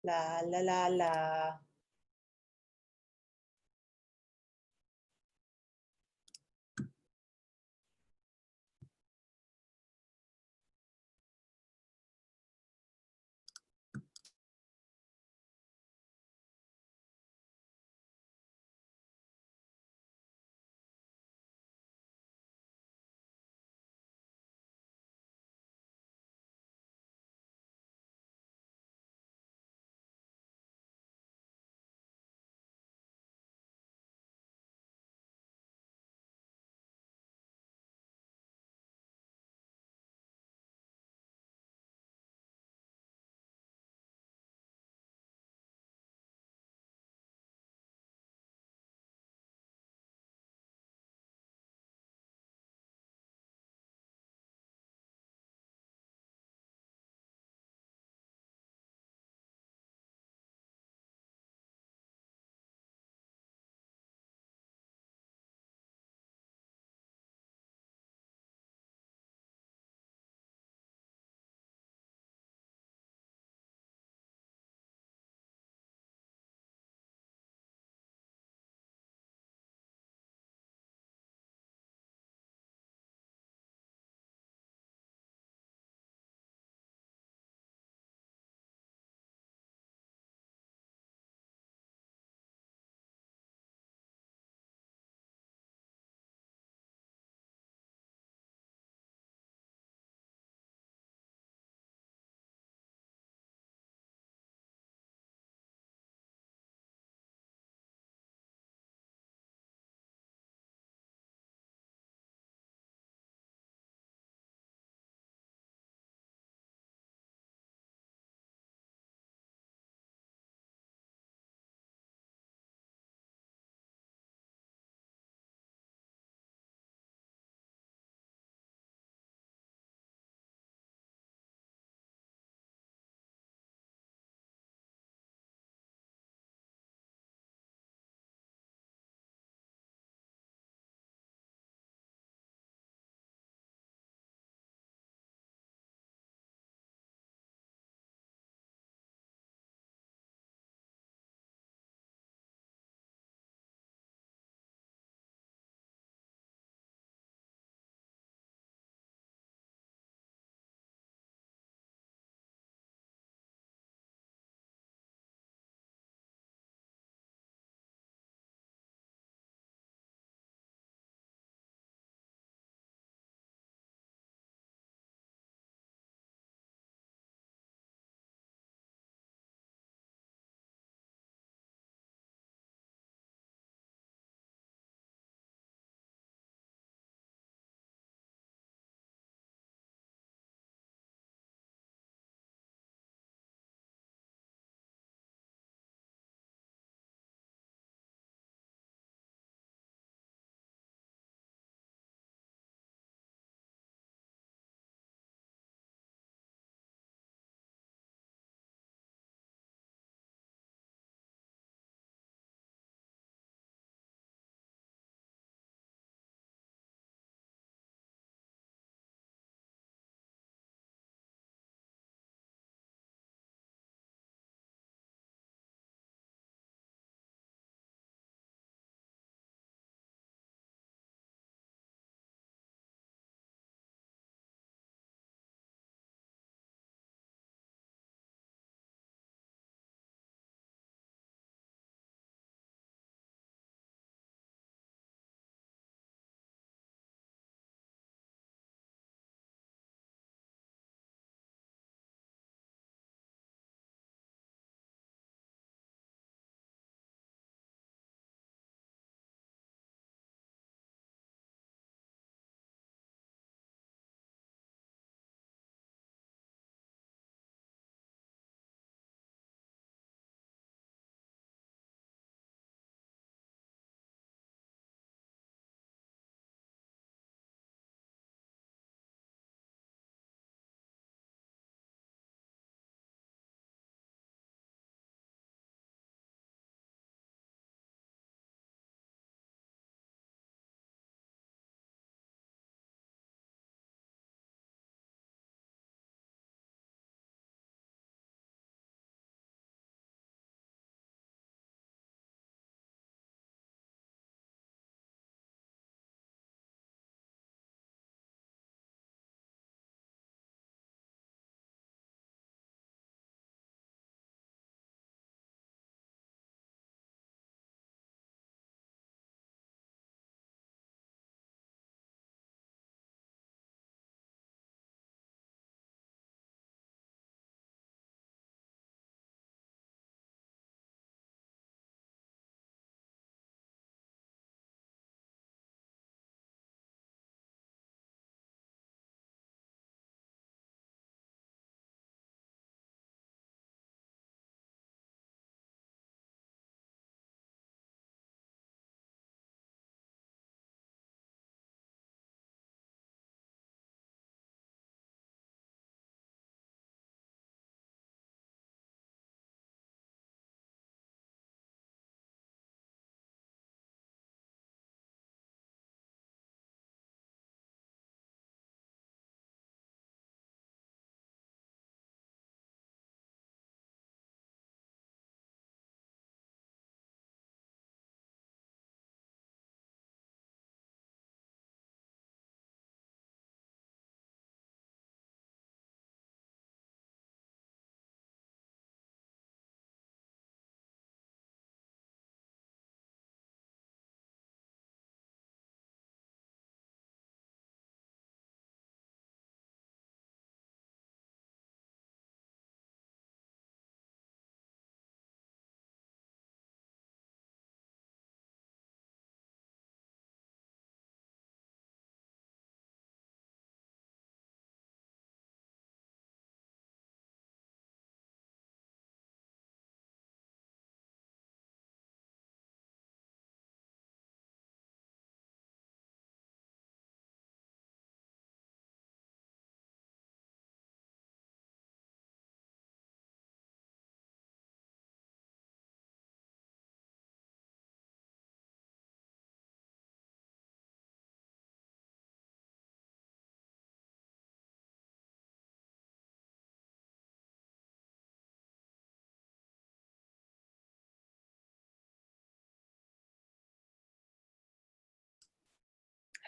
La la la la.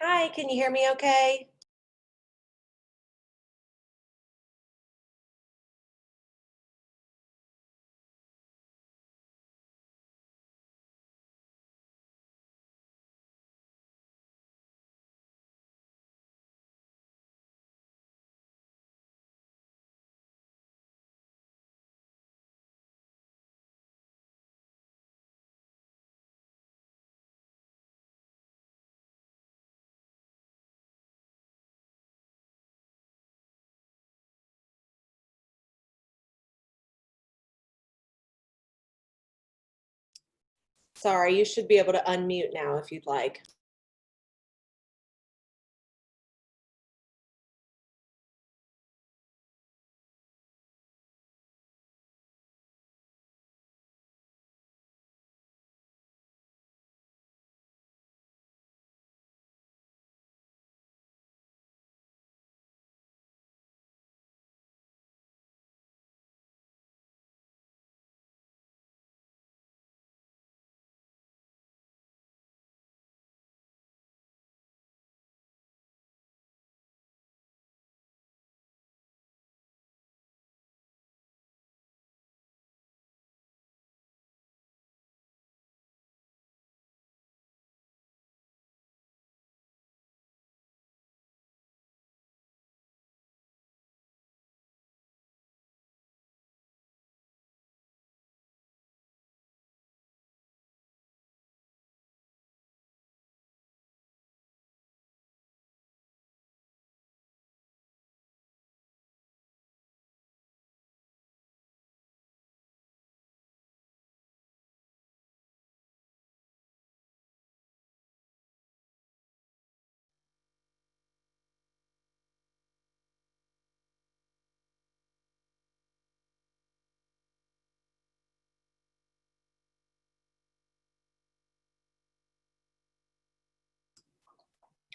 Hi, can you hear me okay? Sorry, you should be able to unmute now if you'd like.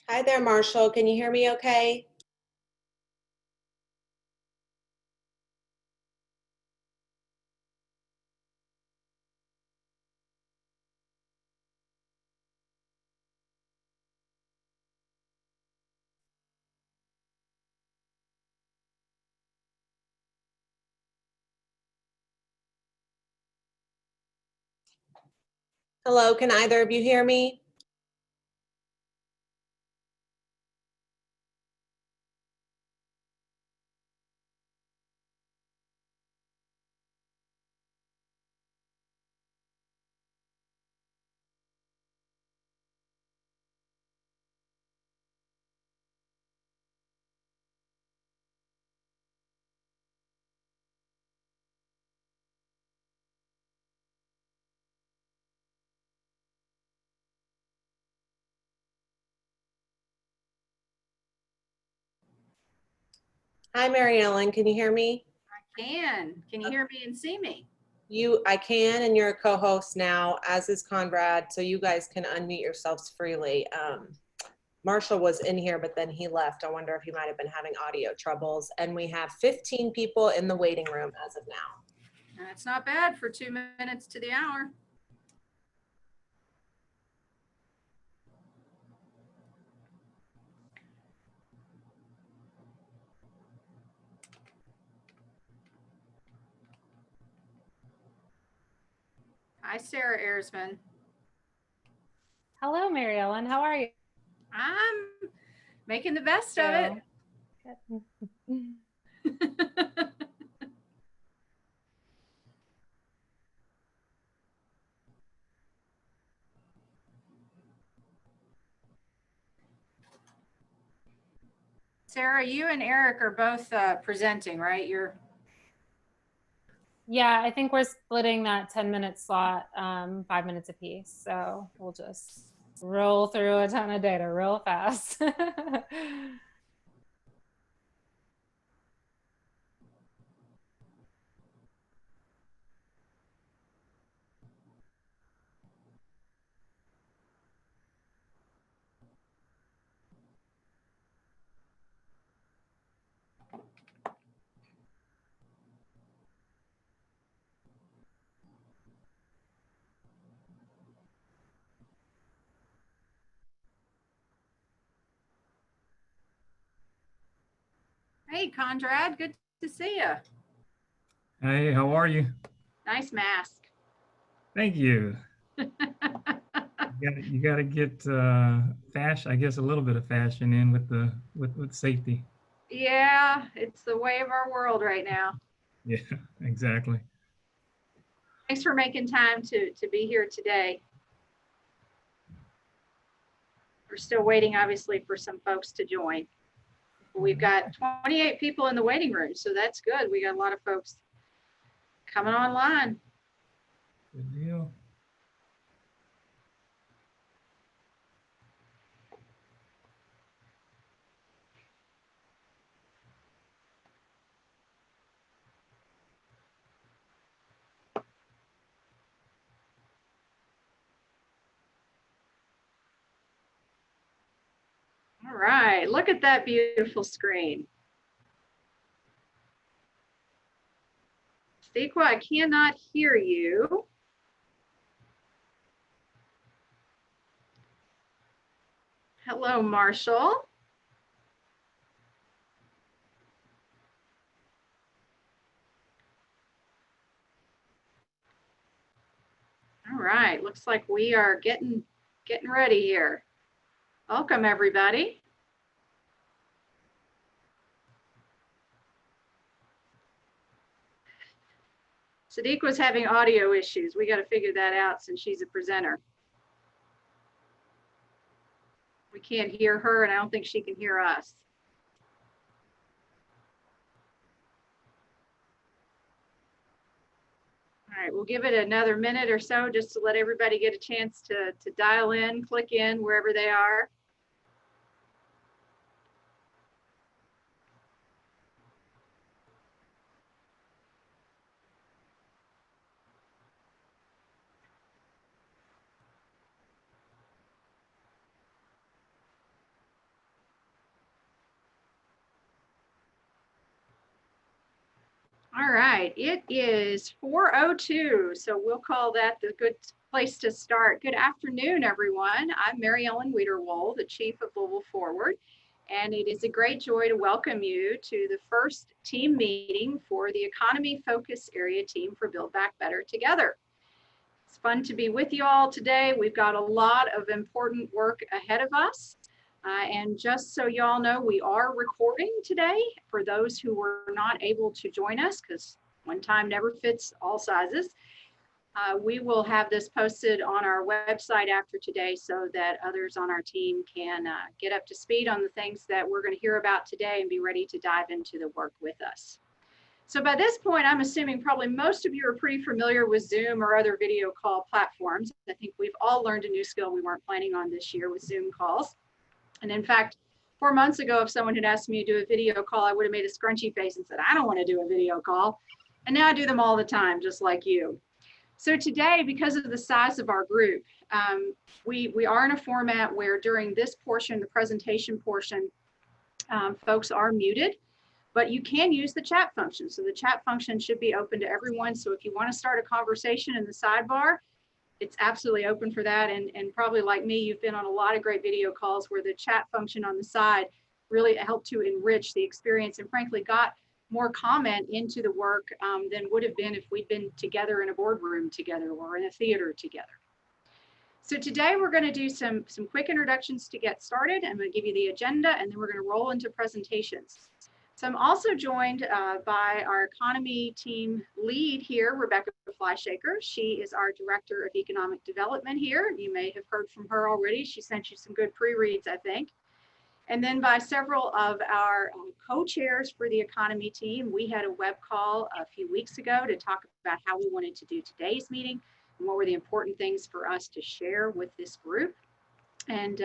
Hi there, Marshall. Can you hear me okay? Hello, can either of you hear me? Hi, Mary Ellen. Can you hear me? I can. Can you hear me and see me? I can, and you're a co-host now, as is Conrad, so you guys can unmute yourselves freely. Marshall was in here, but then he left. I wonder if he might have been having audio troubles. And we have 15 people in the waiting room as of now. That's not bad for 2 minutes to the hour. Hi, Sarah Ayresman. Hello, Mary Ellen. How are you? I'm making the best of it. Sarah, you and Eric are both presenting, right? Yeah, I think we're splitting that 10-minute slot, 5 minutes apiece. So we'll just roll through a ton of data real fast. Hey, Conrad, good to see you. Hey, how are you? Nice mask. Thank you. You got to get fashion, I guess a little bit of fashion in with the with safety. Yeah, it's the way of our world right now. Yeah, exactly. Thanks for making time to be here today. We're still waiting, obviously, for some folks to join. We've got 28 people in the waiting room, so that's good. We got a lot of folks coming online. Good deal. All right, look at that beautiful screen. Stequa, I cannot hear you. Hello, Marshall. All right, looks like we are getting ready here. Welcome, everybody. Sadiq was having audio issues. We got to figure that out since she's a presenter. We can't hear her, and I don't think she can hear us. All right, we'll give it another minute or so just to let everybody get a chance to dial in, click in wherever they are. All right, it is 4:02, so we'll call that the good place to start. Good afternoon, everyone. I'm Mary Ellen Wiederwohl, the Chief of Louisville Forward, and it is a great joy to welcome you to the first team meeting for the Economy Focus Area Team for Build Back Better Together. It's fun to be with you all today. We've got a lot of important work ahead of us. And just so y'all know, we are recording today for those who were not able to join us, because one time never fits all sizes. We will have this posted on our website after today so that others on our team can get up to speed on the things that we're going to hear about today and be ready to dive into the work with us. So by this point, I'm assuming probably most of you are pretty familiar with Zoom or other video call platforms. I think we've all learned a new skill we weren't planning on this year with Zoom calls. And in fact, 4 months ago, if someone had asked me to do a video call, I would have made a scrunchy face and said, I don't want to do a video call. And now I do them all the time, just like you. So today, because of the size of our group, we are in a format where during this portion, the presentation portion, folks are muted, but you can use the chat function. So the chat function should be open to everyone. So if you want to start a conversation in the sidebar, it's absolutely open for that. And probably like me, you've been on a lot of great video calls where the chat function on the side really helped to enrich the experience and frankly got more comment into the work than would have been if we'd been together in a boardroom together or in a theater together. So today we're going to do some quick introductions to get started. I'm going to give you the agenda and then we're going to roll into presentations. So I'm also joined by our economy team lead here, Rebecca Flyshaker. She is our Director of Economic Development here. You may have heard from her already. She sent you some good pre-reads, I think. And then by several of our co-chairs for the economy team. We had a web call a few weeks ago to talk about how we wanted to do today's meeting and what were the important things for us to share with this group. And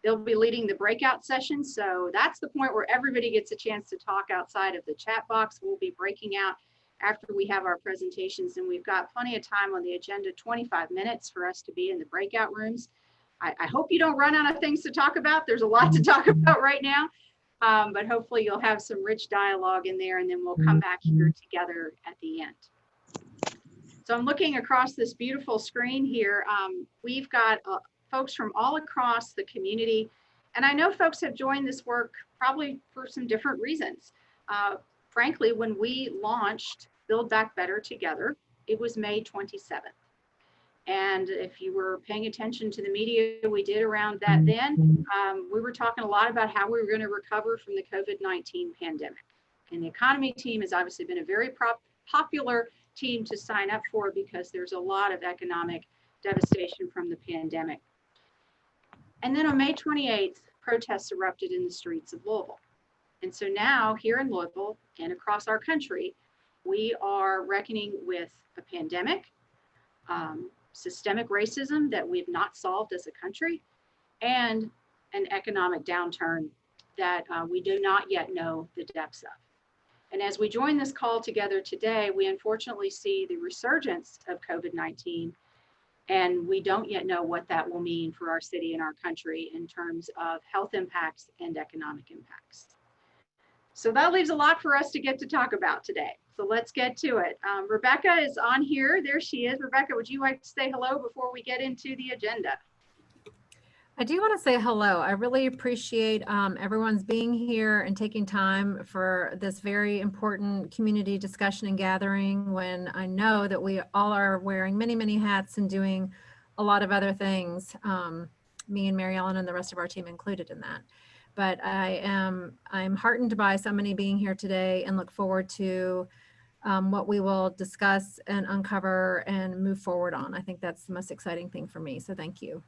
they'll be leading the breakout session. So that's the point where everybody gets a chance to talk outside of the chat box. We'll be breaking out after we have our presentations, and we've got plenty of time on the agenda, 25 minutes for us to be in the breakout rooms. I hope you don't run out of things to talk about. There's a lot to talk about right now, but hopefully you'll have some rich dialogue in there, and then we'll come back here together at the end. So I'm looking across this beautiful screen here. We've got folks from all across the community. And I know folks have joined this work probably for some different reasons. frankly, when we launched Build Back Better Together, it was May 27th. And if you were paying attention to the media we did around that then, we were talking a lot about how we were going to recover from the COVID-19 pandemic. And the economy team has obviously been a very popular team to sign up for because there's a lot of economic devastation from the pandemic. And then on May 28th, protests erupted in the streets of Louisville. And so now here in Louisville and across our country, we are reckoning with a pandemic, systemic racism that we've not solved as a country, and an economic downturn that we do not yet know the depths of. And as we join this call together today, we unfortunately see the resurgence of COVID-19, and we don't yet know what that will mean for our city and our country in terms of health impacts and economic impacts. So that leaves a lot for us to get to talk about today. So let's get to it. Rebecca is on here. There she is. Rebecca, would you like to say hello before we get into the agenda? I do want to say hello. I really appreciate everyone's being here and taking time for this very important community discussion and gathering when I know that we all are wearing many, many hats and doing a lot of other things, me and Mary Ellen and the rest of our team included in that. But I'm heartened by so many being here today and look forward to what we will discuss and uncover and move forward on. I think that's the most exciting thing for me. So thank you.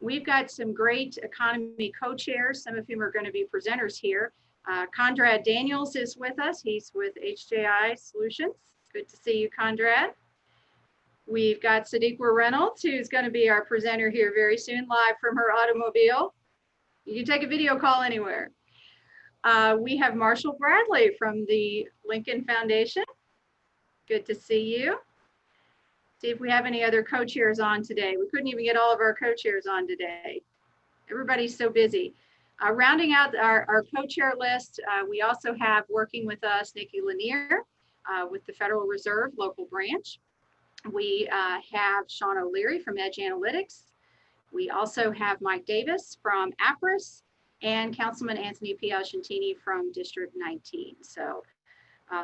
We've got some great economy co-chairs, some of whom are going to be presenters here. Conrad Daniels is with us. He's with HJI Solutions. Good to see you, Conrad. We've got Sadiqa Reynolds, who's going to be our presenter here very soon, live from her automobile. You can take a video call anywhere. We have Marshall Bradley from the Lincoln Foundation. Good to see you. See if we have any other co-chairs on today. We couldn't even get all of our co-chairs on today. Everybody's so busy. Rounding out our co-chair list, we also have working with us Nikki Lanier with the Federal Reserve local branch. We have Sean O'Leary from Edge Analytics. We also have Mike Davis from APRIS and Councilman Anthony Piagentini from District 19. So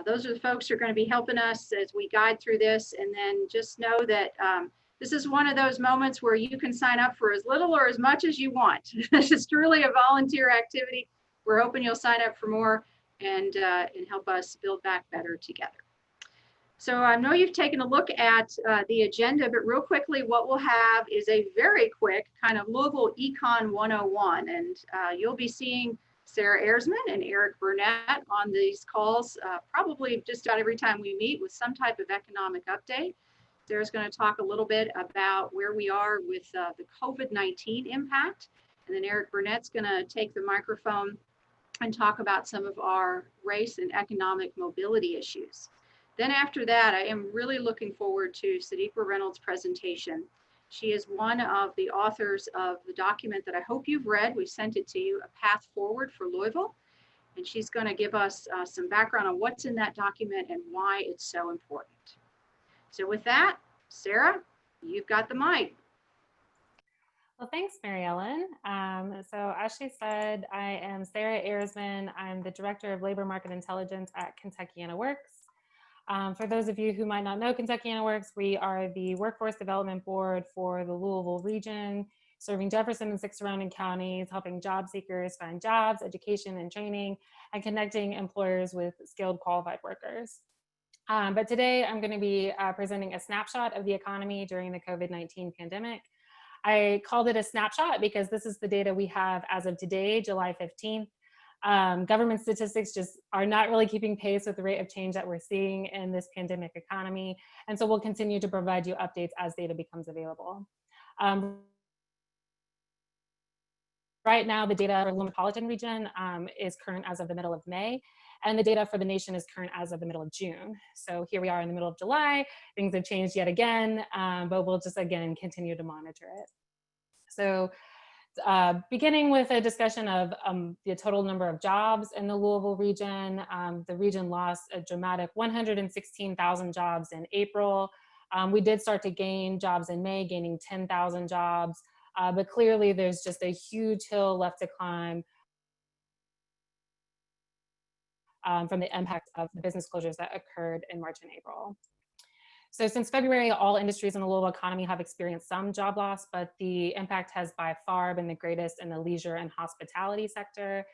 those are the folks who are going to be helping us as we guide through this. And then just know that this is one of those moments where you can sign up for as little or as much as you want. This is truly a volunteer activity. We're hoping you'll sign up for more and help us build back better together. So I know you've taken a look at the agenda, but real quickly, what we'll have is a very quick kind of Louisville Econ 101. And you'll be seeing Sarah Erzman and Eric Burnett on these calls, probably just about every time we meet with some type of economic update. Sarah's going to talk a little bit about where we are with the COVID-19 impact. And then Eric Burnett's going to take the microphone and talk about some of our race and economic mobility issues. Then after that, I am really looking forward to Sadiqa Reynolds' presentation. She is one of the authors of the document that I hope you've read. We sent it to you, A Path Forward for Louisville. And she's going to give us some background on what's in that document and why it's so important. So with that, Sarah, you've got the mic. Well, thanks, Mary Ellen. So as she said, I am Sarah Erzman. I'm the Director of Labor Market Intelligence at Kentuckiana Works. For those of you who might not know Kentuckiana Works, we are the workforce development board for the Louisville region, serving Jefferson and 6 surrounding counties, helping job seekers find jobs, education and training, and connecting employers with skilled qualified workers. But today I'm going to be presenting a snapshot of the economy during the COVID-19 pandemic. I called it a snapshot because this is the data we have as of today, July 15th. Government statistics just are not really keeping pace with the rate of change that we're seeing in this pandemic economy. And so we'll continue to provide you updates as data becomes available. Right now, the data for the metropolitan region is current as of the middle of May, and the data for the nation is current as of the middle of June. So here we are in the middle of July. Things have changed yet again, but we'll just again continue to monitor it. So beginning with a discussion of the total number of jobs in the Louisville region, the region lost a dramatic 116,000 jobs in April. We did start to gain jobs in May, gaining 10,000 jobs, but clearly there's just a huge hill left to climb from the impact of the business closures that occurred in March and April. So since February, all industries in the Louisville economy have experienced some job loss, but the impact has by far been the greatest in the leisure and hospitality sector.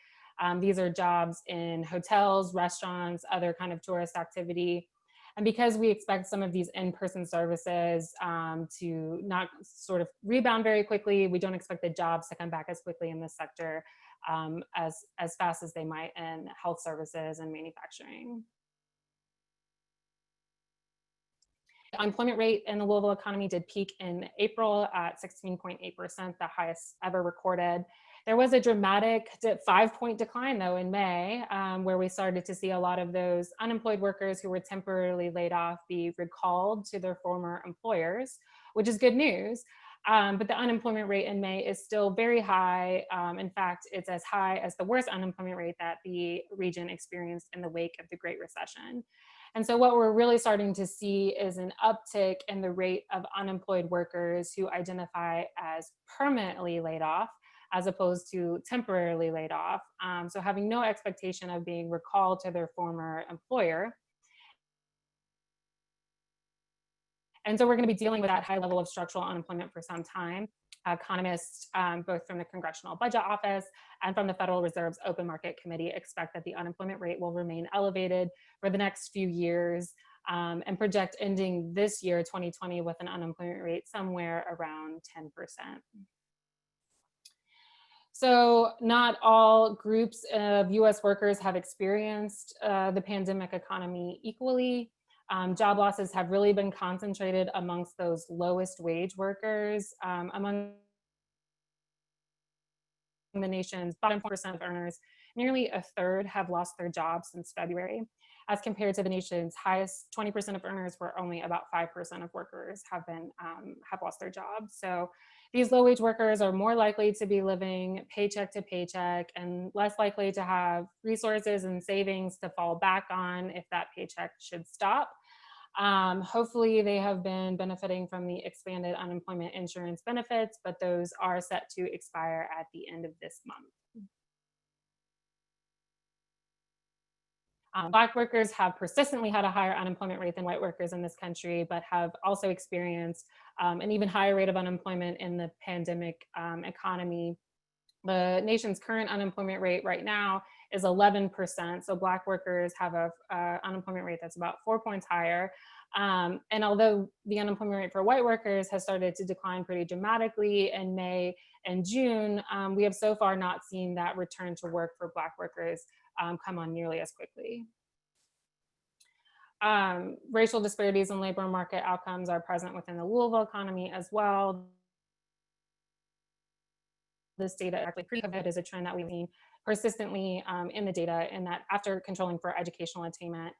These are jobs in hotels, restaurants, other kind of tourist activity. And because we expect some of these in-person services to not sort of rebound very quickly, we don't expect the jobs to come back as quickly in this sector as fast as they might in health services and manufacturing. The unemployment rate in the Louisville economy did peak in April at 16.8%, the highest ever recorded. There was a dramatic 5-point decline though in May, where we started to see a lot of those unemployed workers who were temporarily laid off be recalled to their former employers, which is good news. But the unemployment rate in May is still very high. In fact, it's as high as the worst unemployment rate that the region experienced in the wake of the Great Recession. And so what we're really starting to see is an uptick in the rate of unemployed workers who identify as permanently laid off, as opposed to temporarily laid off. So having no expectation of being recalled to their former employer. And so we're going to be dealing with that high level of structural unemployment for some time. Economists, both from the Congressional Budget Office and from the Federal Reserve's Open Market Committee, expect that the unemployment rate will remain elevated for the next few years and project ending this year, 2020, with an unemployment rate somewhere around 10%. So not all groups of US workers have experienced the pandemic economy equally. Job losses have really been concentrated amongst those lowest wage workers. Among the nation's bottom 4% of earners, nearly a third have lost their jobs since February, as compared to the nation's highest 20% of earners, where only about 5% of workers have lost their jobs. So these low wage workers are more likely to be living paycheck to paycheck and less likely to have resources and savings to fall back on if that paycheck should stop. Hopefully they have been benefiting from the expanded unemployment insurance benefits, but those are set to expire at the end of this month. Black workers have persistently had a higher unemployment rate than white workers in this country, but have also experienced an even higher rate of unemployment in the pandemic economy. The nation's current unemployment rate right now is 11%. So Black workers have a unemployment rate that's about 4 points higher. And although the unemployment rate for white workers has started to decline pretty dramatically in May and June, we have so far not seen that return to work for Black workers come on nearly as quickly. Racial disparities in labor market outcomes are present within the Louisville economy as well. This data actually pre-COVID is a trend that we've seen persistently in the data, in that after controlling for educational attainment,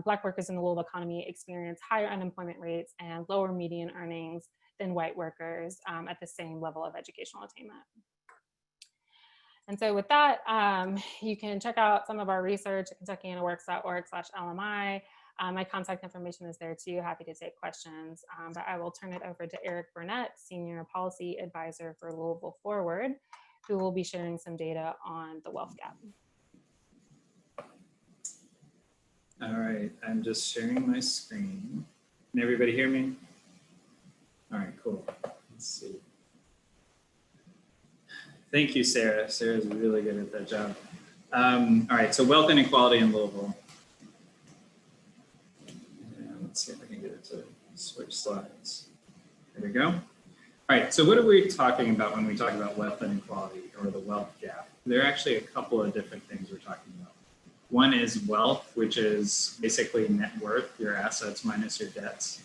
Black workers in the Louisville economy experience higher unemployment rates and lower median earnings than white workers at the same level of educational attainment. And so with that, you can check out some of our research at KentuckianaWorks.org/LMI. My contact information is there too. Happy to take questions, but I will turn it over to Eric Burnett, Senior Policy Advisor for Louisville Forward, who will be sharing some data on the wealth gap. All right, I'm just sharing my screen. Can everybody hear me? All right, cool. Let's see. Thank you, Sarah. Sarah's really good at that job. All right, so wealth inequality in Louisville. Let's see if I can get it to switch slides. There we go. All right, so what are we talking about when we talk about wealth inequality or the wealth gap? There are actually a couple of different things we're talking about. One is wealth, which is basically net worth, your assets minus your debts.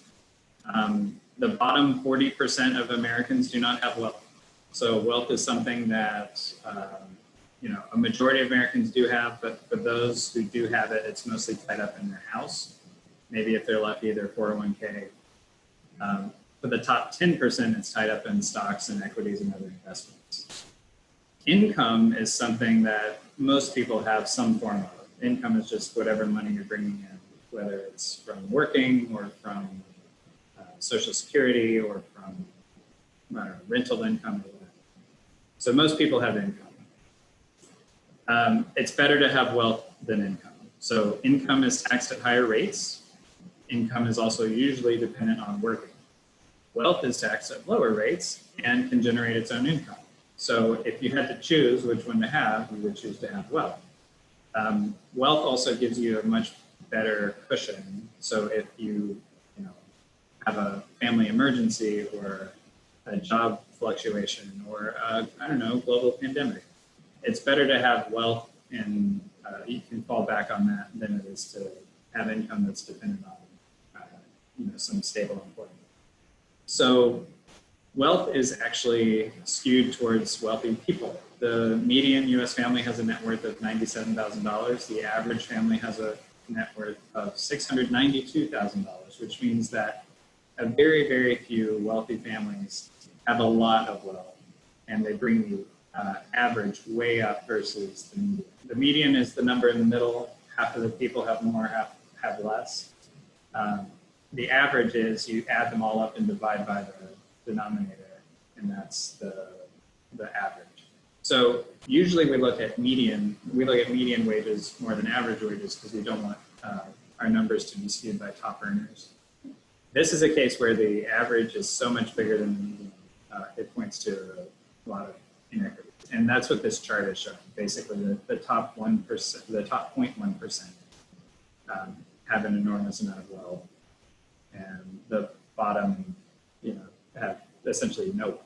The bottom 40% of Americans do not have wealth. So wealth is something that a majority of Americans do have, but for those who do have it, it's mostly tied up in their house. Maybe if they're lucky, their 401k. For the top 10%, it's tied up in stocks and equities and other investments. Income is something that most people have some form of. Income is just whatever money you're bringing in, whether it's from working or from Social Security or from rental income or whatever. So most people have income. It's better to have wealth than income. So income is taxed at higher rates. Income is also usually dependent on working. Wealth is taxed at lower rates and can generate its own income. So if you had to choose which one to have, you would choose to have wealth. Wealth also gives you a much better cushion. So if you have a family emergency or a job fluctuation or I don't know, global pandemic, it's better to have wealth and you can fall back on that than it is to have income that's dependent on some stable employment. So wealth is actually skewed towards wealthy people. The median US family has a net worth of $97,000. The average family has a net worth of $692,000, which means that a very, very few wealthy families have a lot of wealth, and they bring the average way up versus the median. The median is the number in the middle. Half of the people have more, half have less. The average is you add them all up and divide by the denominator, and that's the average. So usually we look at median wages more than average wages because we don't want our numbers to be skewed by top earners. This is a case where the average is so much bigger than the median. It points to a lot of inequities. And that's what this chart is showing. Basically, the top 1%, the top 0.1% have an enormous amount of wealth, and the bottom, have essentially no wealth.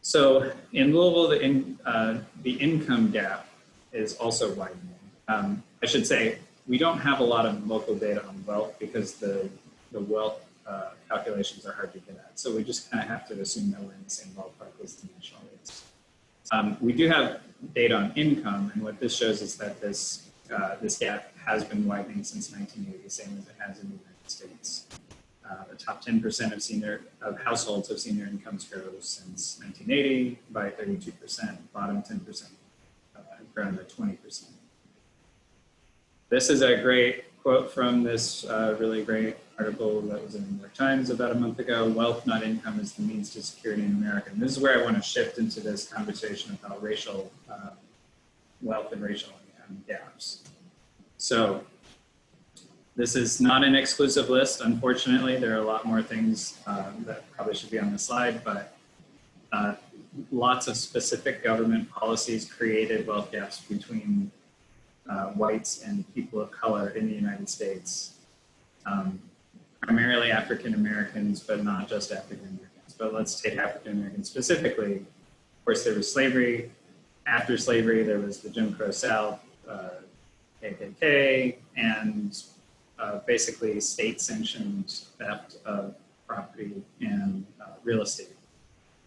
So in Louisville, the income gap is also widening. I should say we don't have a lot of local data on wealth because the wealth calculations are hard to get at. So we just kind of have to assume that we're in the same ballpark as the national rates. We do have data on income, and what this shows is that this gap has been widening since 1980, same as it has in the United States. The top 10% of households have seen their incomes grow since 1980 by 32%. Bottom 10% have grown by 20%. This is a great quote from this really great article that was in the New York Times about a month ago. Wealth, not income, is the means to security in America. And this is where I want to shift into this conversation about racial wealth and racial income gaps. So this is not an exclusive list. Unfortunately, there are a lot more things that probably should be on the slide, but lots of specific government policies created wealth gaps between whites and people of color in the United States. Primarily African Americans, but not just African Americans. But let's take African Americans specifically. Of course, there was slavery. After slavery, there was the Jim Crow South, KKK, and basically state-sanctioned theft of property and real estate.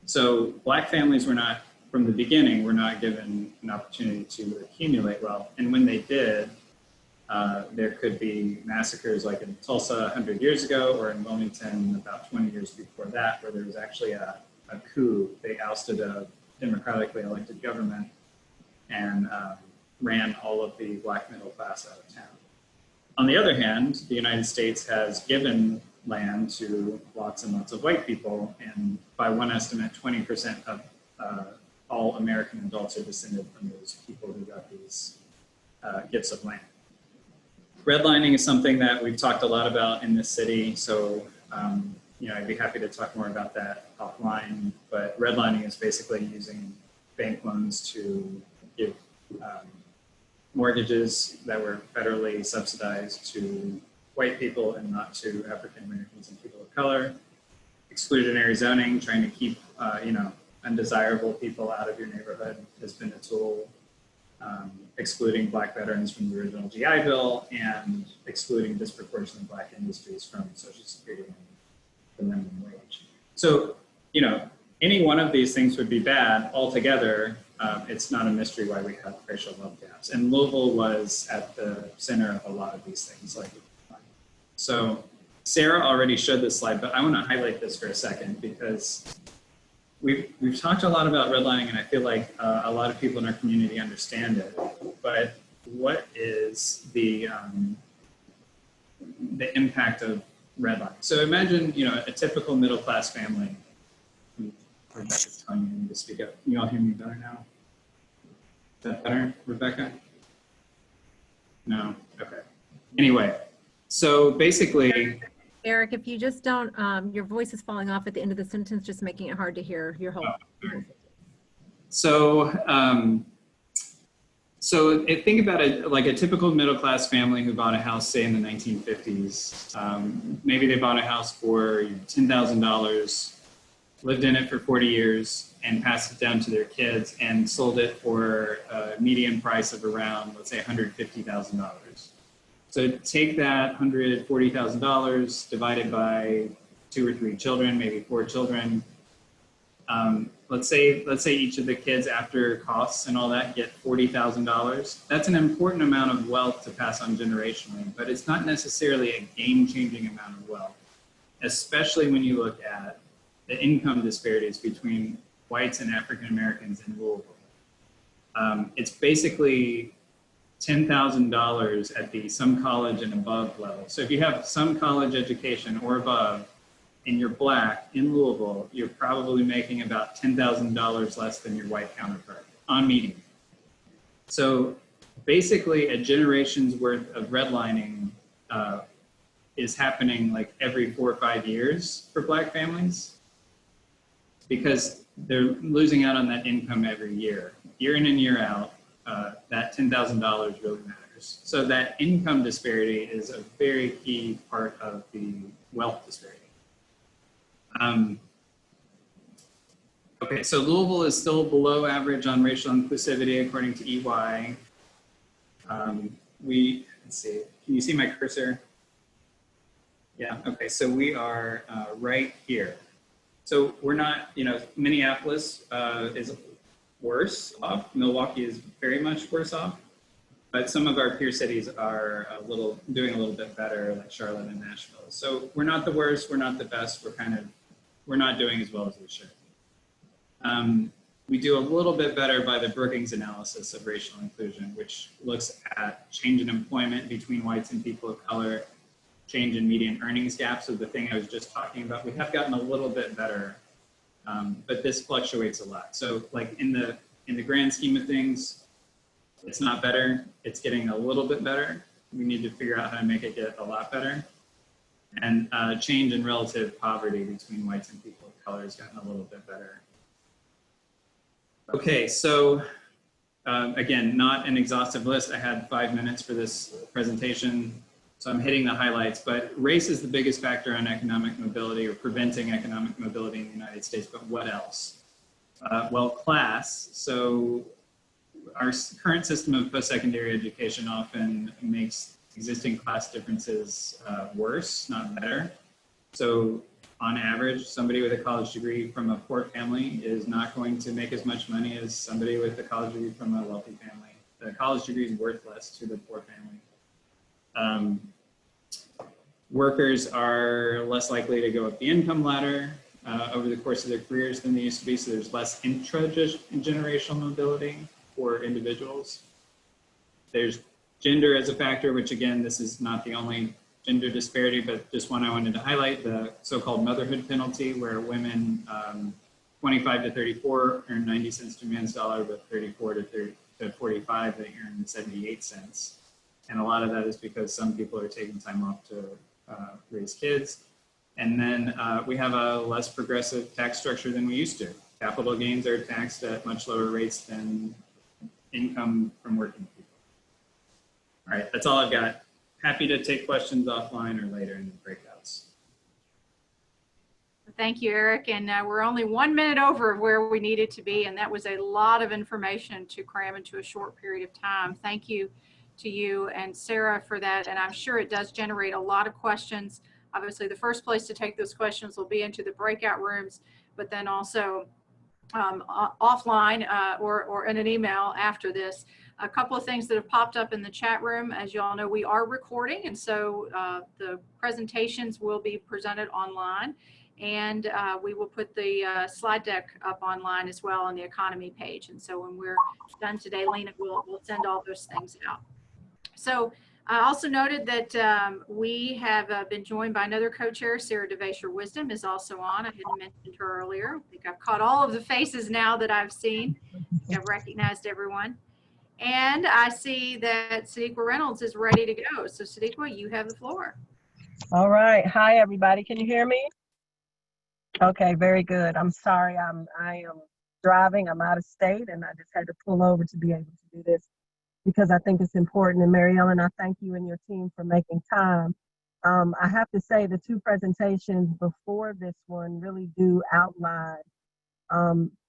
So Black families were not, from the beginning, were not given an opportunity to accumulate wealth. And when they did, there could be massacres like in Tulsa 100 years ago, or in Wilmington about 20 years before that, where there was actually a coup. They ousted a democratically elected government and ran all of the Black middle class out of town. On the other hand, the United States has given land to lots and lots of white people, and by one estimate, 20% of all American adults are descended from those people who got these gifts of land. Redlining is something that we've talked a lot about in this city, so I'd be happy to talk more about that offline, but redlining is basically using bank loans to give mortgages that were federally subsidized to white people and not to African Americans and people of color. Exclusionary zoning, trying to keep undesirable people out of your neighborhood has been a tool. Excluding Black veterans from the original GI Bill and excluding disproportionately Black industries from Social Security and the minimum wage. So, any one of these things would be bad altogether. It's not a mystery why we have racial wealth gaps. And Louisville was at the center of a lot of these things. So Sarah already showed this slide, but I want to highlight this for a second because we've talked a lot about redlining, and I feel like a lot of people in our community understand it. But what is the impact of redlining? So imagine, a typical middle-class family. Rebecca's telling me to speak up. Can you all hear me better now? Is that better, Rebecca? No? Okay. Anyway, so basically, Eric, if you just don't, your voice is falling off at the end of the sentence, just making it hard to hear your whole. so think about it like a typical middle-class family who bought a house, say in the 1950s. Maybe they bought a house for $10,000, lived in it for 40 years, and passed it down to their kids and sold it for a median price of around, let's say, $150,000. So take that $140,000 divided by 2 or 3 children, maybe 4 children. Let's say each of the kids after costs and all that get $40,000. That's an important amount of wealth to pass on generationally, but it's not necessarily a game-changing amount of wealth, especially when you look at the income disparities between whites and African Americans in Louisville. It's basically $10,000 at the some college and above level. So if you have some college education or above, and you're Black in Louisville, you're probably making about $10,000 less than your white counterpart on median. So basically a generation's worth of redlining is happening like every 4 or 5 years for Black families, because they're losing out on that income every year. Year in and year out, that $10,000 really matters. So that income disparity is a very key part of the wealth disparity. Okay, so Louisville is still below average on racial inclusivity according to EY. Let's see, can you see my cursor? Yeah, okay, so we are right here. So we're not, Minneapolis is worse off. Milwaukee is very much worse off. But some of our peer cities are doing a little bit better, like Charlotte and Nashville. So we're not the worst, we're not the best, we're not doing as well as we should. We do a little bit better by the Brookings analysis of racial inclusion, which looks at change in employment between whites and people of color, change in median earnings gaps, so the thing I was just talking about. We have gotten a little bit better, but this fluctuates a lot. So like in the grand scheme of things, it's not better, it's getting a little bit better. We need to figure out how to make it get a lot better. And change in relative poverty between whites and people of color has gotten a little bit better. Okay, so again, not an exhaustive list. I had 5 minutes for this presentation, so I'm hitting the highlights, but race is the biggest factor on economic mobility or preventing economic mobility in the United States, but what else? Well, class. So our current system of post-secondary education often makes existing class differences worse, not better. So on average, somebody with a college degree from a poor family is not going to make as much money as somebody with a college degree from a wealthy family. The college degree is worthless to the poor family. Workers are less likely to go up the income ladder over the course of their careers than they used to be, so there's less intra-generational mobility for individuals. There's gender as a factor, which again, this is not the only gender disparity, but just one I wanted to highlight, the so-called motherhood penalty, where women 25 to 34 earn 90 cents to man's dollar, but 34 to 45, they earn 78 cents. And a lot of that is because some people are taking time off to raise kids. And then we have a less progressive tax structure than we used to. Capital gains are taxed at much lower rates than income from working people. All right, that's all I've got. Happy to take questions offline or later in the breakouts. Thank you, Eric. And we're only 1 minute over where we needed to be, and that was a lot of information to cram into a short period of time. Thank you to you and Sarah for that, and I'm sure it does generate a lot of questions. Obviously, the first place to take those questions will be into the breakout rooms, but then also offline or in an email after this. A couple of things that have popped up in the chat room. As you all know, we are recording, and so the presentations will be presented online, and we will put the slide deck up online as well on the economy page. And so when we're done today, Lena will send all those things out. So I also noted that we have been joined by another co-chair. Sarah DeVasher-Wisdom is also on. I hadn't mentioned her earlier. I think I've caught all of the faces now that I've seen. I've recognized everyone. And I see that Sadiqa Reynolds is ready to go. So Sadiqa, you have the floor. All right. Hi, everybody. Can you hear me? Okay, very good. I'm sorry. I am driving. I'm out of state, and I just had to pull over to be able to do this because I think it's important. And Mary Ellen, I thank you and your team for making time. I have to say the two presentations before this one really do outline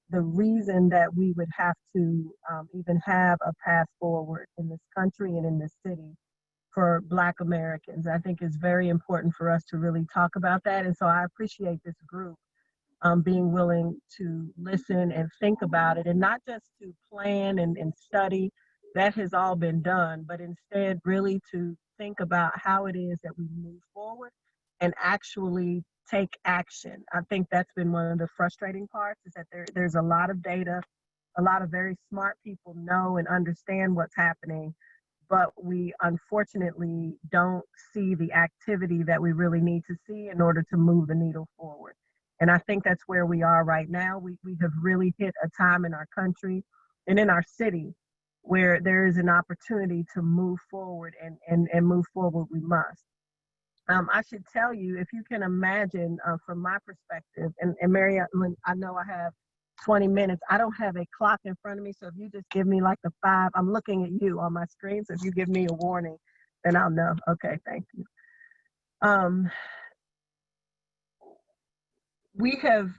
the reason that we would have to even have a path forward in this country and in this city for Black Americans. I think it's very important for us to really talk about that. And so I appreciate this group being willing to listen and think about it, and not just to plan and study. That has all been done, but instead really to think about how it is that we move forward and actually take action. I think that's been one of the frustrating parts, is that there's a lot of data, a lot of very smart people know and understand what's happening, but we unfortunately don't see the activity that we really need to see in order to move the needle forward. And I think that's where we are right now. We have really hit a time in our country and in our city where there is an opportunity to move forward, and move forward we must. I should tell you, if you can imagine from my perspective, and Mary Ellen, I know I have 20 minutes. I don't have a clock in front of me, so if you just give me like the 5, I'm looking at you on my screen, so if you give me a warning, then I'll know. Okay, thank you. We have,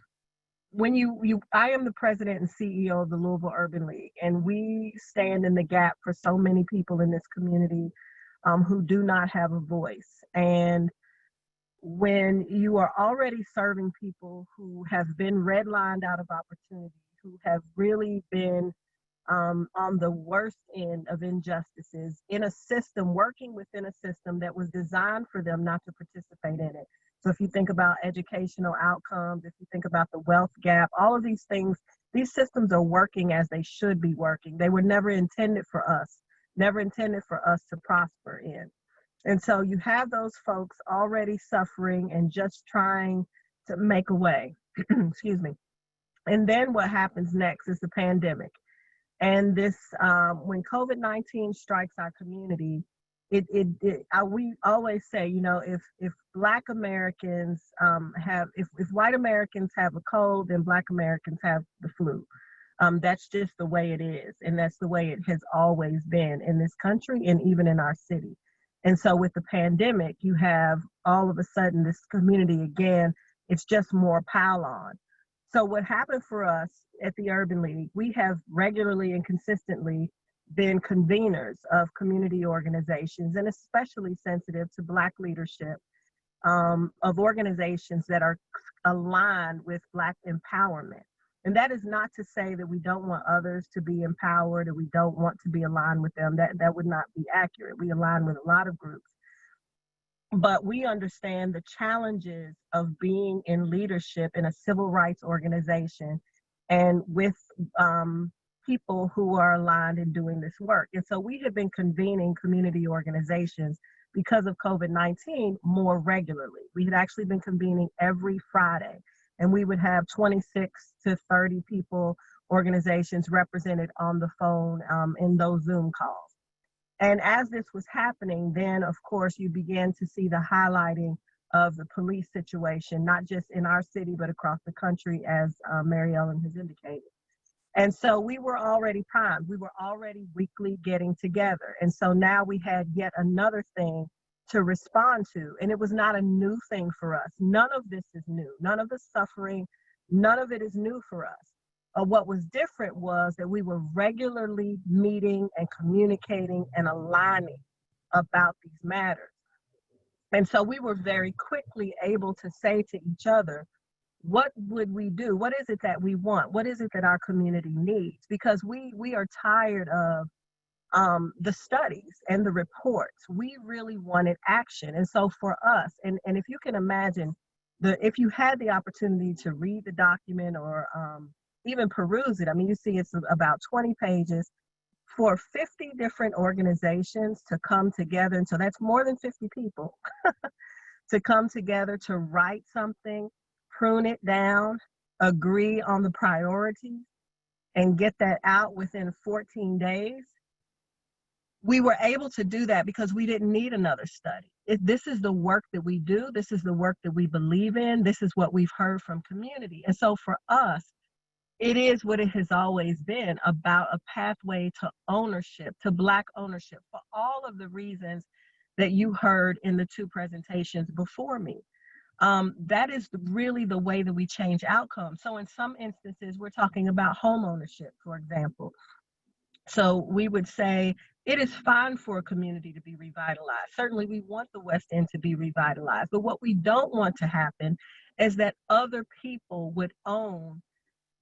I am the president and CEO of the Louisville Urban League, and we stand in the gap for so many people in this community who do not have a voice. And when you are already serving people who have been redlined out of opportunity, who have really been on the worst end of injustices in a system, working within a system that was designed for them not to participate in it. So if you think about educational outcomes, if you think about the wealth gap, all of these things, these systems are working as they should be working. They were never intended for us to prosper in. And so you have those folks already suffering and just trying to make a way. Excuse me. And then what happens next is the pandemic. And this, when COVID-19 strikes our community, we always say, you know, if Black Americans if white Americans have a cold, then Black Americans have the flu. That's just the way it is. And that's the way it has always been in this country and even in our city. And so with the pandemic, you have all of a sudden this community again, it's just more pile on. So what happened for us at the Urban League, we have regularly and consistently been conveners of community organizations, and especially sensitive to Black leadership, of organizations that are aligned with Black empowerment. And that is not to say that we don't want others to be empowered or we don't want to be aligned with them. That would not be accurate. We align with a lot of groups. But we understand the challenges of being in leadership in a civil rights organization and with people who are aligned in doing this work. And so we have been convening community organizations because of COVID-19 more regularly. We had actually been convening every Friday, and we would have 26 to 30 people, organizations represented on the phone in those Zoom calls. And as this was happening, then of course you began to see the highlighting of the police situation, not just in our city, but across the country, as Mary Ellen has indicated. And so we were already primed. We were already weekly getting together. And so now we had yet another thing to respond to. And it was not a new thing for us. None of this is new. None of the suffering, none of it is new for us. What was different was that we were regularly meeting and communicating and aligning about these matters. And so we were very quickly able to say to each other, what would we do? What is it that we want? What is it that our community needs? Because we are tired of the studies and the reports. We really wanted action. And so for us, and if you can imagine, if you had the opportunity to read the document or even peruse it, I mean, you see it's about 20 pages for 50 different organizations to come together. And so that's more than 50 people to come together to write something, prune it down, agree on the priorities, and get that out within 14 days. We were able to do that because we didn't need another study. This is the work that we do. This is the work that we believe in. This is what we've heard from community. And so for us, it is what it has always been, about a pathway to ownership, to Black ownership, for all of the reasons that you heard in the two presentations before me. That is really the way that we change outcomes. So in some instances, we're talking about home ownership, for example. So we would say it is fine for a community to be revitalized. Certainly we want the West End to be revitalized, but what we don't want to happen is that other people would own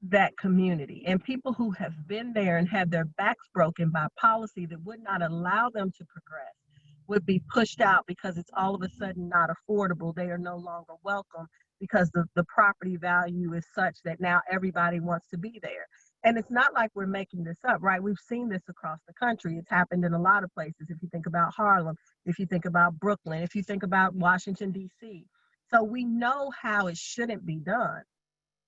that community, and people who have been there and had their backs broken by policy that would not allow them to progress would be pushed out because it's all of a sudden not affordable. They are no longer welcome because the property value is such that now everybody wants to be there. And it's not like we're making this up, right? We've seen this across the country. It's happened in a lot of places. If you think about Harlem, if you think about Brooklyn, if you think about Washington, D.C. So we know how it shouldn't be done.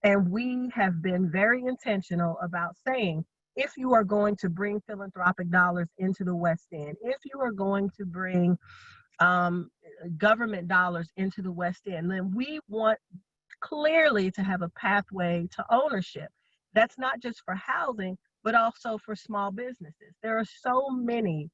And we have been very intentional about saying, if you are going to bring philanthropic dollars into the West End, if you are going to bring government dollars into the West End, then we want clearly to have a pathway to ownership. That's not just for housing, but also for small businesses. There are so many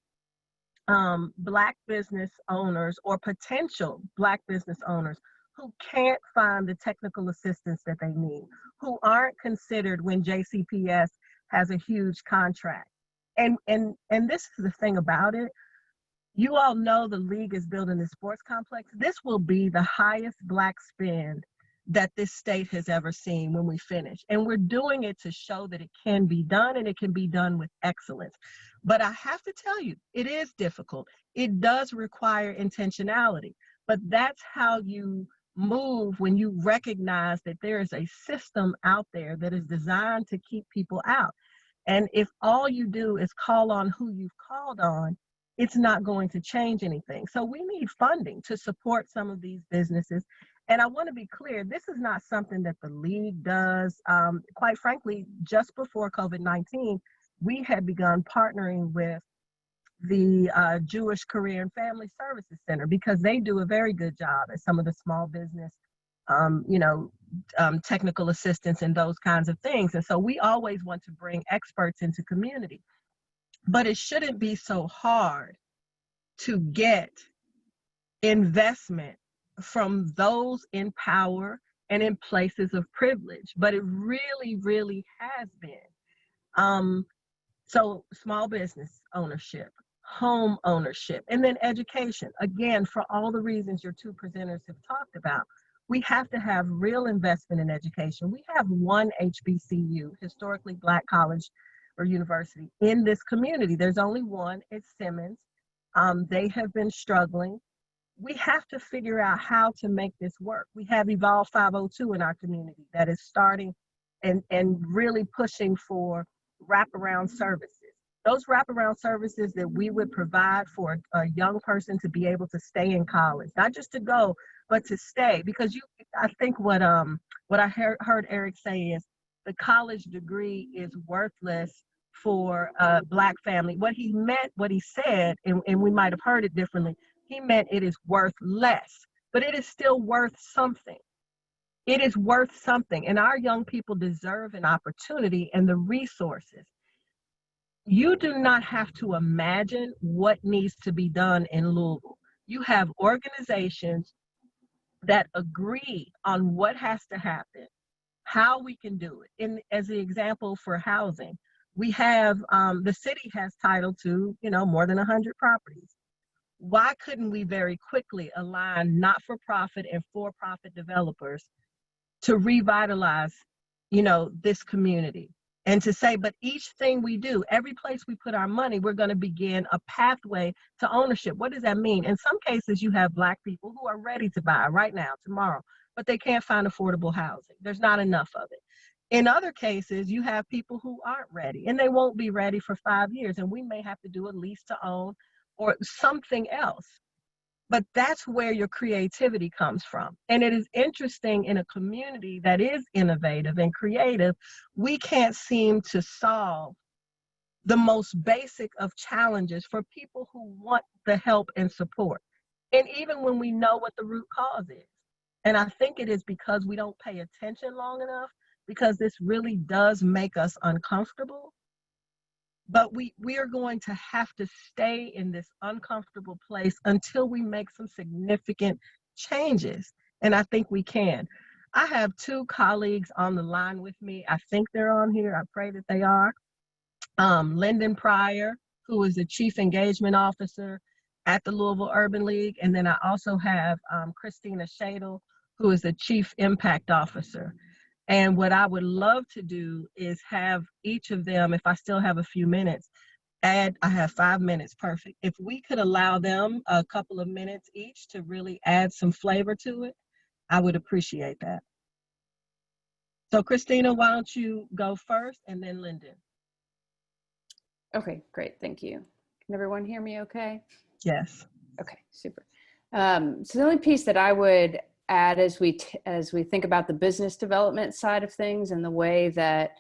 Black business owners or potential Black business owners who can't find the technical assistance that they need, who aren't considered when JCPS has a huge contract. And this is the thing about it. You all know the league is building this sports complex. This will be the highest Black spend that this state has ever seen when we finish. And we're doing it to show that it can be done, and it can be done with excellence. But I have to tell you, it is difficult. It does require intentionality, but that's how you move when you recognize that there is a system out there that is designed to keep people out. And if all you do is call on who you've called on, it's not going to change anything. So we need funding to support some of these businesses. And I want to be clear, this is not something that the league does. Quite frankly, just before COVID-19, we had begun partnering with the Jewish Career and Family Services Center, because they do a very good job at some of the small business, technical assistance and those kinds of things. And so we always want to bring experts into community, but it shouldn't be so hard to get investment from those in power and in places of privilege, but it really, really has been. So small business ownership, home ownership, and then education. Again, for all the reasons your two presenters have talked about, we have to have real investment in education. We have one HBCU, historically Black college or university, in this community. There's only one, it's Simmons. They have been struggling. We have to figure out how to make this work. We have Evolve 502 in our community that is starting and really pushing for wraparound services. Those wraparound services that we would provide for a young person to be able to stay in college, not just to go, but to stay. Because I think what I heard Eric say is the college degree is worthless for a Black family. What he meant, what he said, and we might have heard it differently, he meant it is worth less, but it is still worth something. It is worth something, and our young people deserve an opportunity and the resources. You do not have to imagine what needs to be done in Louisville. You have organizations that agree on what has to happen, how we can do it. And as the example for housing, we have, the city has title to, more than 100 properties. Why couldn't we very quickly align not-for-profit and for-profit developers to revitalize, this community? And to say, but each thing we do, every place we put our money, we're going to begin a pathway to ownership. What does that mean? In some cases, you have Black people who are ready to buy right now, tomorrow, but they can't find affordable housing. There's not enough of it. In other cases, you have people who aren't ready, and they won't be ready for 5 years, and we may have to do a lease to own or something else. But that's where your creativity comes from. And it is interesting, in a community that is innovative and creative, we can't seem to solve the most basic of challenges for people who want the help and support. And even when we know what the root cause is. And I think it is because we don't pay attention long enough, because this really does make us uncomfortable. But we are going to have to stay in this uncomfortable place until we make some significant changes. And I think we can. I have two colleagues on the line with me. I think they're on here. I pray that they are. Lyndon Pryor, who is the Chief Engagement Officer at the Louisville Urban League. And then I also have Christina Shadle, who is the Chief Impact Officer. And what I would love to do is have each of them, if I still have a few minutes, I have 5 minutes, perfect. If we could allow them a couple of minutes each to really add some flavor to it, I would appreciate that. So Christina, why don't you go first, and then Lyndon. Okay, great, thank you. Can everyone hear me okay? Yes. Okay, super. So the only piece that I would add as we think about the business development side of things and the way that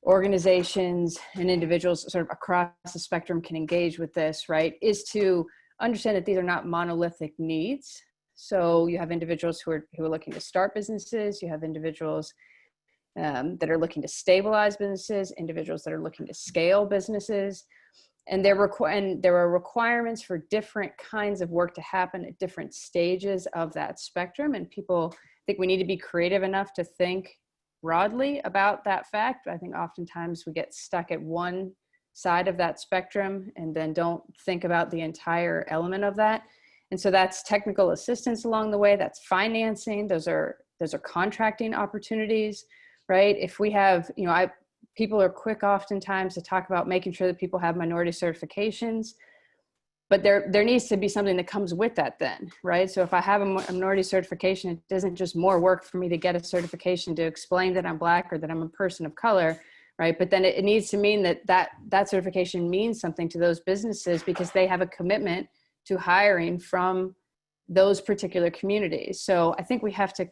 organizations and individuals sort of across the spectrum can engage with this, right, is to understand that these are not monolithic needs. So you have individuals who are looking to start businesses, you have individuals that are looking to stabilize businesses, individuals that are looking to scale businesses. And there are requirements for different kinds of work to happen at different stages of that spectrum. And people think we need to be creative enough to think broadly about that fact. I think oftentimes we get stuck at one side of that spectrum and then don't think about the entire element of that. And so that's technical assistance along the way, that's financing, those are contracting opportunities, right? If we have, people are quick oftentimes to talk about making sure that people have minority certifications, but there needs to be something that comes with that then, right? So if I have a minority certification, it isn't just more work for me to get a certification to explain that I'm Black or that I'm a person of color, right? But then it needs to mean that certification means something to those businesses because they have a commitment to hiring from those particular communities. So I think we have to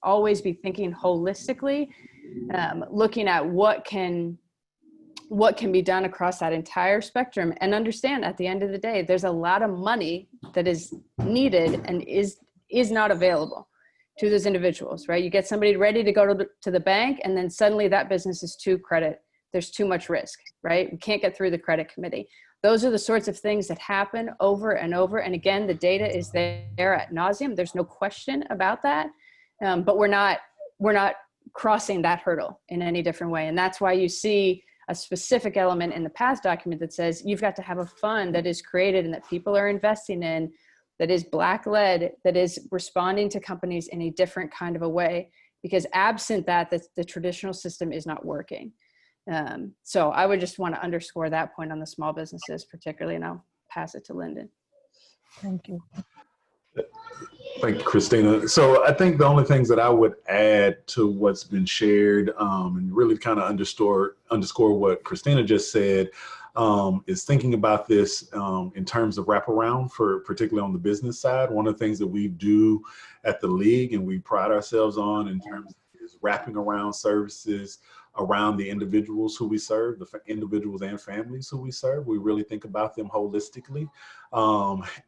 always be thinking holistically, looking at what can be done across that entire spectrum, and understand at the end of the day, there's a lot of money that is needed and is not available to those individuals, right? You get somebody ready to go to the bank, and then suddenly that business is there's too much risk, right? We can't get through the credit committee. Those are the sorts of things that happen over and over. And again, the data is there ad nauseum. There's no question about that. But we're not crossing that hurdle in any different way. And that's why you see a specific element in the past document that says you've got to have a fund that is created and that people are investing in, that is Black led, that is responding to companies in a different kind of a way, because absent that, the traditional system is not working. So I would just want to underscore that point on the small businesses particularly, and I'll pass it to Lyndon. Thank you. Thank you, Christina. So I think the only things that I would add to what's been shared and really kind of underscore what Christina just said is thinking about this in terms of wraparound, particularly on the business side. One of the things that we do at the League and we pride ourselves on in terms is wrapping around services around the individuals who we serve, the individuals and families who we serve. We really think about them holistically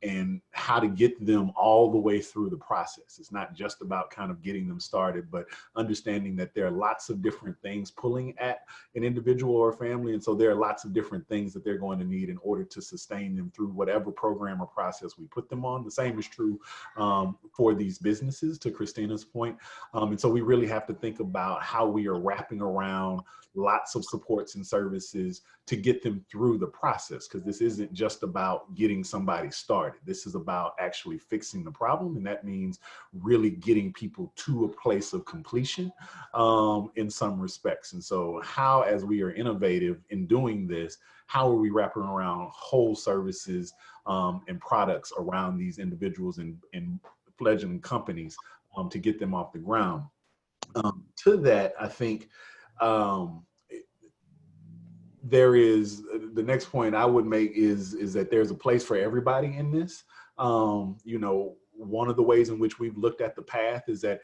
and how to get them all the way through the process. It's not just about kind of getting them started, but understanding that there are lots of different things pulling at an individual or family. And so there are lots of different things that they're going to need in order to sustain them through whatever program or process we put them on. The same is true for these businesses, to Christina's point. And so we really have to think about how we are wrapping around lots of supports and services to get them through the process, because this isn't just about getting somebody started. This is about actually fixing the problem, and that means really getting people to a place of completion in some respects. And so how, as we are innovative in doing this, how are we wrapping around whole services and products around these individuals and fledgling companies to get them off the ground? To that, I think there is the next point I would make is that there's a place for everybody in this. One of the ways in which we've looked at the path is that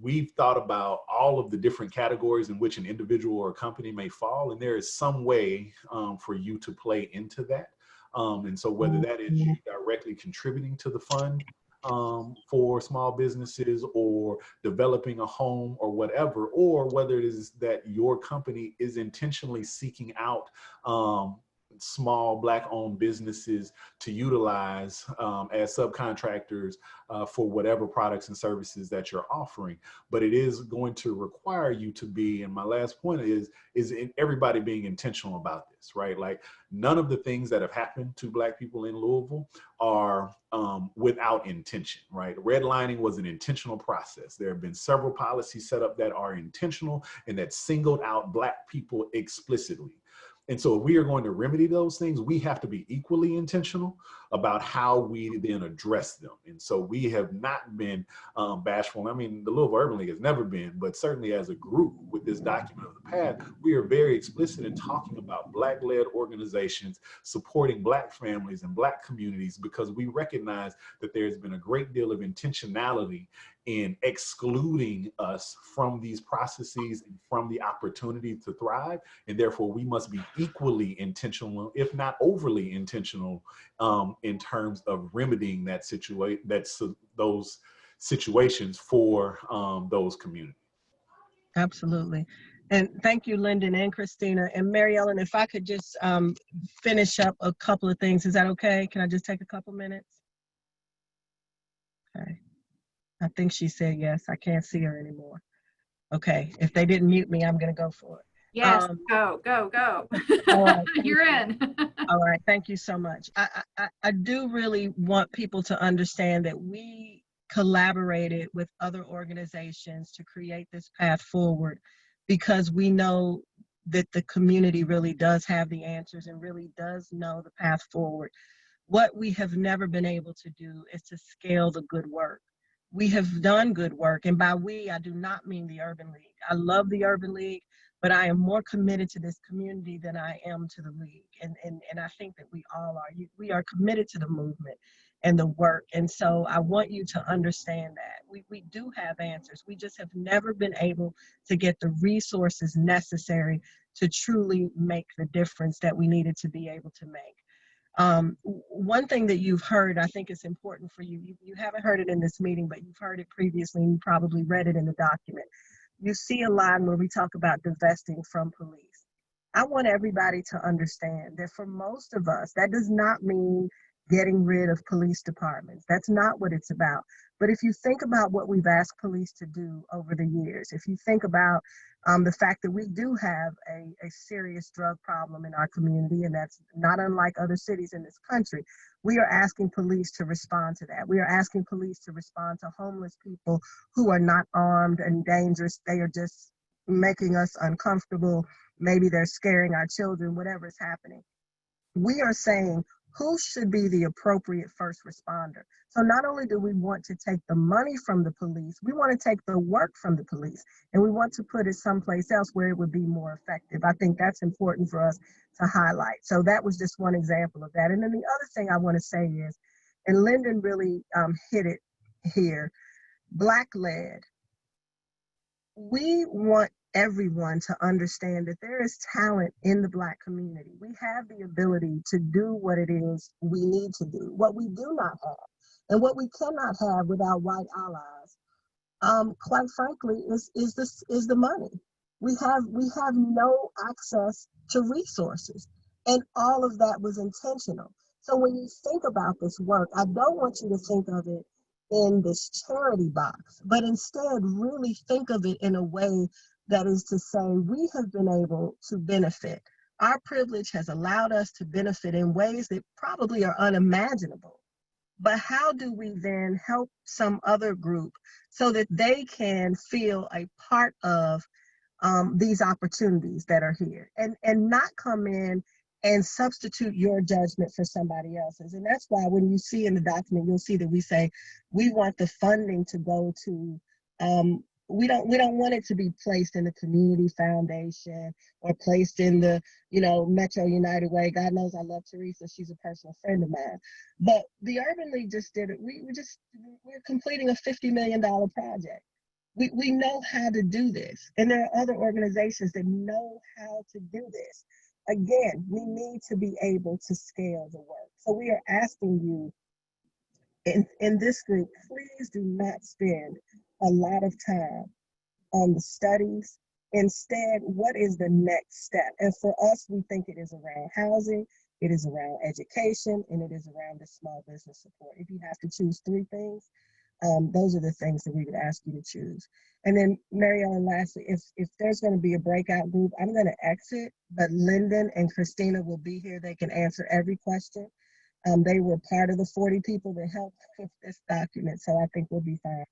we've thought about all of the different categories in which an individual or a company may fall, and there is some way for you to play into that. And so whether that is you directly contributing to the fund for small businesses, or developing a home or whatever, or whether it is that your company is intentionally seeking out small Black-owned businesses to utilize as subcontractors for whatever products and services that you're offering. But it is going to require you to be, and my last point is everybody being intentional about this, right? Like, none of the things that have happened to Black people in Louisville are without intention, right? Redlining was an intentional process. There have been several policies set up that are intentional and that singled out Black people explicitly. And so if we are going to remedy those things, we have to be equally intentional about how we then address them. And so we have not been bashful. I mean, the Louisville Urban League has never been, but certainly as a group with this document of the path, we are very explicit in talking about Black-led organizations supporting Black families and Black communities, because we recognize that there's been a great deal of intentionality in excluding us from these processes and from the opportunity to thrive. And therefore we must be equally intentional, if not overly intentional, in terms of remedying that those situations for those communities. Absolutely. And thank you, Lyndon and Christina. And Mary Ellen, if I could just finish up a couple of things. Is that okay? Can I just take a couple minutes? Okay. I think she said yes. I can't see her anymore. Okay. If they didn't mute me, I'm going to go for it. Yes, go. All right, You're in. All right. Thank you so much. I do really want people to understand that we collaborated with other organizations to create this path forward, because we know that the community really does have the answers and really does know the path forward. What we have never been able to do is to scale the good work. We have done good work, and by we, I do not mean the Urban League. I love the Urban League, but I am more committed to this community than I am to the league. And I think that we all are. We are committed to the movement and the work. And so I want you to understand that. We do have answers. We just have never been able to get the resources necessary to truly make the difference that we needed to be able to make. One thing that you've heard, I think is important for you. You haven't heard it in this meeting, but you've heard it previously, and you probably read it in the document. You see a line where we talk about divesting from police. I want everybody to understand that for most of us, that does not mean getting rid of police departments. That's not what it's about. But if you think about what we've asked police to do over the years, if you think about the fact that we do have a serious drug problem in our community, and that's not unlike other cities in this country, we are asking police to respond to that. We are asking police to respond to homeless people who are not armed and dangerous. They are just making us uncomfortable. Maybe they're scaring our children, whatever is happening. We are saying, who should be the appropriate first responder? So not only do we want to take the money from the police, we want to take the work from the police, and we want to put it someplace else where it would be more effective. I think that's important for us to highlight. So that was just one example of that. And then the other thing I want to say is, and Lyndon really hit it here, Black-led. We want everyone to understand that there is talent in the Black community. We have the ability to do what it is we need to do. What we do not have, and what we cannot have without white allies, quite frankly, is the money. We have no access to resources, and all of that was intentional. So when you think about this work, I don't want you to think of it in this charity box, but instead really think of it in a way that is to say, we have been able to benefit. Our privilege has allowed us to benefit in ways that probably are unimaginable. But how do we then help some other group so that they can feel a part of these opportunities that are here, and not come in and substitute your judgment for somebody else's? And that's why when you see in the document, you'll see that we say we want the funding to go to we don't want it to be placed in the community foundation or placed in the, Metro United Way. God knows I love Teresa. She's a personal friend of mine. But the Urban League just did it. We're completing a $50 million project. We know how to do this. And there are other organizations that know how to do this. Again, we need to be able to scale the work. So we are asking you in this group, please do not spend a lot of time on the studies. Instead, what is the next step? And for us, we think it is around housing, it is around education, and it is around the small business support. If you have to choose 3 things, those are the things that we would ask you to choose. And then, Mary Ellen, lastly, if there's going to be a breakout group, I'm going to exit, but Lyndon and Christina will be here. They can answer every question. They were part of the 40 people that helped with this document, so I think we'll be fine.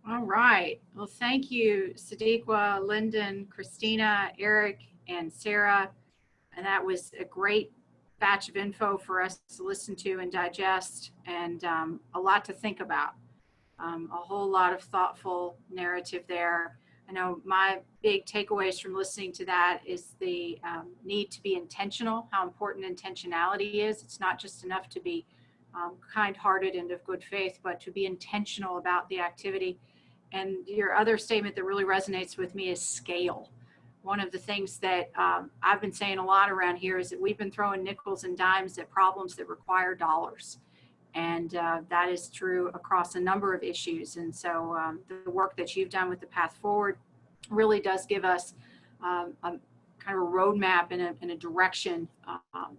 All right. Well, thank you, Sadiqa, Lyndon, Christina, Eric, and Sarah. And that was a great batch of info for us to listen to and digest, and a lot to think about. A whole lot of thoughtful narrative there. I know my big takeaways from listening to that is the need to be intentional, how important intentionality is. It's not just enough to be kind-hearted and of good faith, but to be intentional about the activity. And your other statement that really resonates with me is scale. One of the things that I've been saying a lot around here is that we've been throwing nickels and dimes at problems that require dollars. And that is true across a number of issues. And so the work that you've done with the Path Forward really does give us a kind of a roadmap and a direction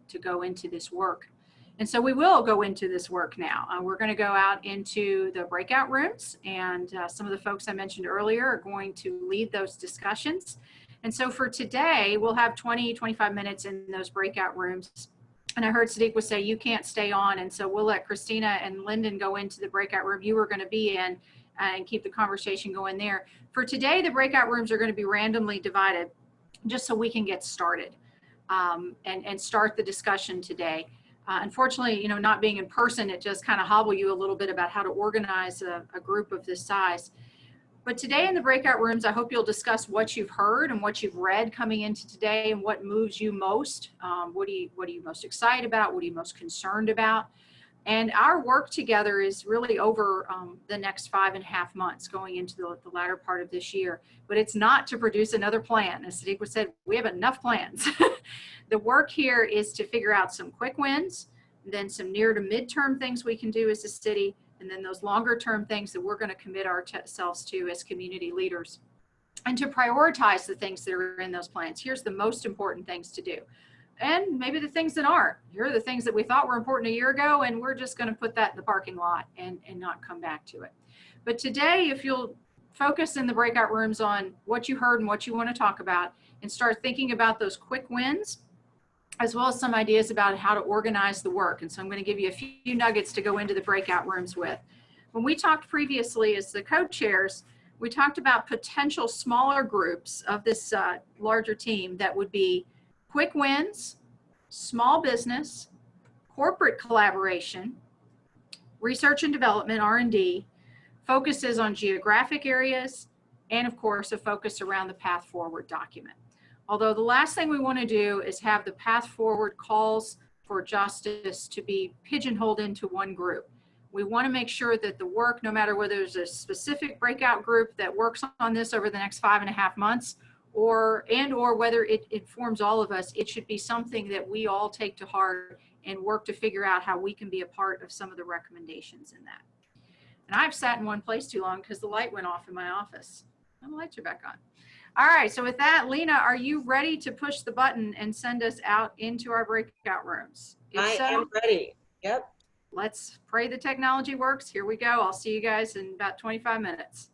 to go into this work. And so we will go into this work now. We're going to go out into the breakout rooms, and some of the folks I mentioned earlier are going to lead those discussions. And so for today, we'll have 20, 25 minutes in those breakout rooms. And I heard Sadiqa say you can't stay on, and so we'll let Christina and Lyndon go into the breakout room you were going to be in and keep the conversation going there. For today, the breakout rooms are going to be randomly divided just so we can get started and start the discussion today. Unfortunately, you know, not being in person, it just kind of hobble you a little bit about how to organize a group of this size. But today in the breakout rooms, I hope you'll discuss what you've heard and what you've read coming into today and what moves you most. What are you most excited about? What are you most concerned about? And our work together is really over the next 5.5 months going into the latter part of this year. But it's not to produce another plan. As Sadiqa said, we have enough plans. The work here is to figure out some quick wins, then some near to midterm things we can do as a city, and then those longer term things that we're going to commit ourselves to as community leaders, and to prioritize the things that are in those plans. Here's the most important things to do. And maybe the things that aren't. Here are the things that we thought were important a year ago, and we're just going to put that in the parking lot and not come back to it. But today, if you'll focus in the breakout rooms on what you heard and what you want to talk about, and start thinking about those quick wins, as well as some ideas about how to organize the work. And so I'm going to give you a few nuggets to go into the breakout rooms with. When we talked previously as the co-chairs, we talked about potential smaller groups of this larger team that would be quick wins, small business, corporate collaboration, research and development, R&D, focuses on geographic areas, and of course, a focus around the Path Forward document. Although the last thing we want to do is have the Path Forward calls for justice to be pigeonholed into one group. We want to make sure that the work, no matter whether there's a specific breakout group that works on this over the next 5.5 months, or whether it informs all of us, it should be something that we all take to heart and work to figure out how we can be a part of some of the recommendations in that. And I've sat in one place too long because the light went off in my office. And the lights are back on. All right, so with that, Lena, are you ready to push the button and send us out into our breakout rooms? I am ready. Yep. Let's pray the technology works. Here we go. I'll see you guys in about 25 minutes.